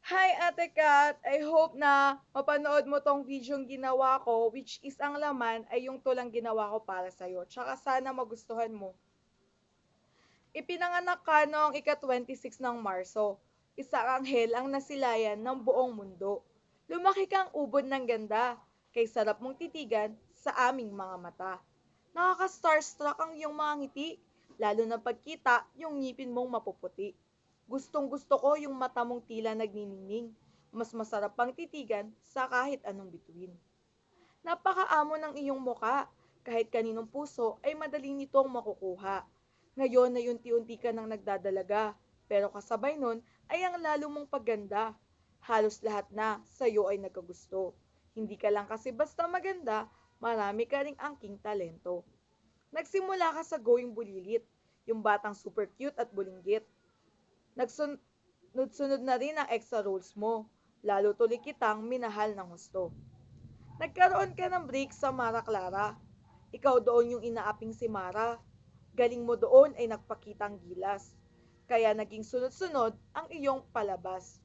Hi Ate Kat! I hope na mapanood mo tong videong ginawa ko which is ang laman ay yung tulang ginawa ko para sa'yo. Tsaka sana magustuhan mo. Ipinanganak ka noong ika-26 ng Marso. Isang anghel ang nasilayan ng buong mundo. Lumaki kang ubod ng ganda, kay sarap mong titigan sa aming mga mata. Nakaka-starstruck ang iyong mga ngiti, lalo na pagkita yung ngipin mong mapuputi. Gustong-gusto ko yung mata mong tila nagniningning. Mas masarap pang titigan sa kahit anong bituin. Napakaamo ng iyong muka, kahit kaninong puso ay madali nitong makukuha. Ngayon ay unti-unti ka nang nagdadalaga, pero kasabay nun ay ang lalo mong pagganda. Halos lahat na sa'yo ay nagkagusto. Hindi ka lang kasi basta maganda, marami ka ring angking talento. Nagsimula ka sa going bulilit, yung batang super cute at bulinggit. Nagsunod-sunod na rin ang extra roles mo, lalo tuloy kitang minahal ng husto. Nagkaroon ka ng break sa Mara Clara. Ikaw doon yung inaaping si Mara. Galing mo doon ay nagpakitang gilas. Kaya naging sunod-sunod ang iyong palabas.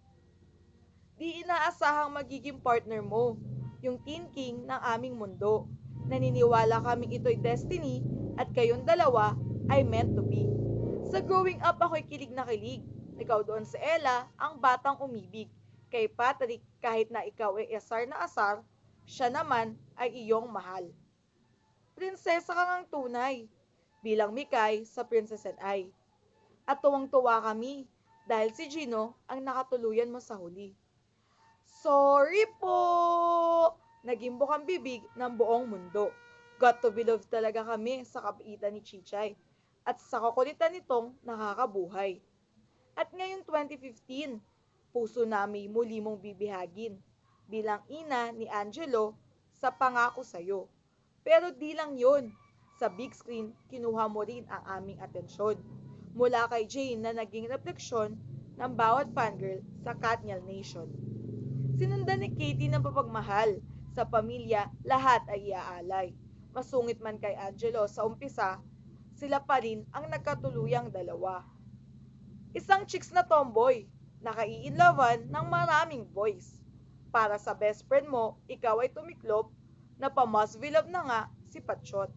Di inaasahang magiging partner mo, yung teen king ng aming mundo. Naniniwala kaming ito'y destiny at kayong dalawa ay meant to be. Sa growing up ako'y kilig na kilig. Ikaw doon sa Ella, ang batang umibig. Kay Patrick, kahit na ikaw ay asar na asar, siya naman ay iyong mahal. Prinsesa ka ngang tunay, bilang Mikay sa Princess and I. At tuwang-tuwa kami dahil si Gino ang nakatuluyan mo sa huli. Sorry po! Naging bukang bibig ng buong mundo. Got to be loved talaga kami sa kabaitan ni Chichay at sa kakulitan nitong nakakabuhay. At ngayong 2015, puso namin muli mong bibihagin bilang ina ni Angelo sa pangako sa'yo. Pero di lang yon, sa big screen, kinuha mo rin ang aming atensyon. Mula kay Jane na naging refleksyon ng bawat fangirl sa Katniel Nation. Sinundan ni Katie ng papagmahal. Sa pamilya, lahat ay iaalay. Masungit man kay Angelo sa umpisa, sila pa rin ang nagkatuluyang dalawa. Isang chicks na tomboy, nakaiinlawan ng maraming boys. Para sa best friend mo, ikaw ay tumiklop na pa-must be love na nga si Patsyot.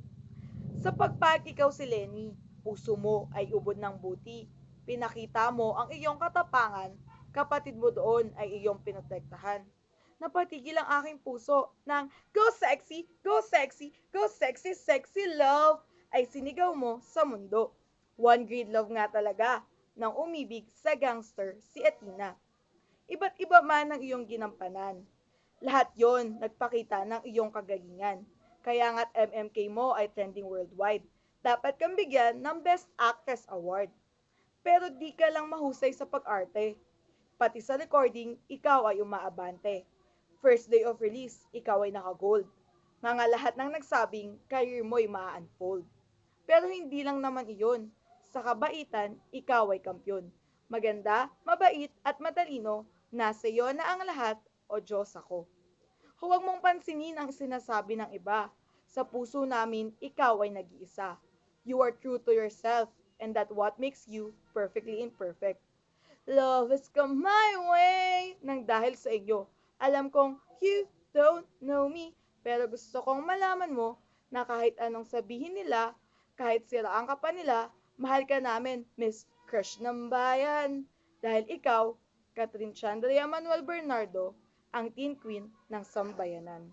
Sa pagpag ikaw si Lenny, puso mo ay ubod ng buti. Pinakita mo ang iyong katapangan, kapatid mo doon ay iyong pinotektahan. Napatigil ang aking puso ng go sexy, go sexy, go sexy, sexy love ay sinigaw mo sa mundo. One grade love nga talaga nang umibig sa gangster si Athena. Iba't iba man ang iyong ginampanan. Lahat yon nagpakita ng iyong kagalingan. Kaya nga't MMK mo ay trending worldwide. Dapat kang bigyan ng Best Actress Award. Pero di ka lang mahusay sa pag-arte. Pati sa recording, ikaw ay umaabante. First day of release, ikaw ay naka-gold. Mga lahat ng nagsabing career mo ay ma-unfold. Pero hindi lang naman iyon. Sa kabaitan, ikaw ay kampyon. Maganda, mabait at matalino, nasa iyo na ang lahat o Diyos ako. Huwag mong pansinin ang sinasabi ng iba. Sa puso namin, ikaw ay nag-iisa. You are true to yourself, and that what makes you perfectly imperfect. Love has come my way nang dahil sa iyo. Alam kong you don't know me, pero gusto kong malaman mo na kahit anong sabihin nila, kahit siraan ka pa nila, mahal ka namin, Miss Crush ng Bayan. Dahil ikaw, Catherine Chandria Manuel Bernardo, ang teen queen ng sambayanan.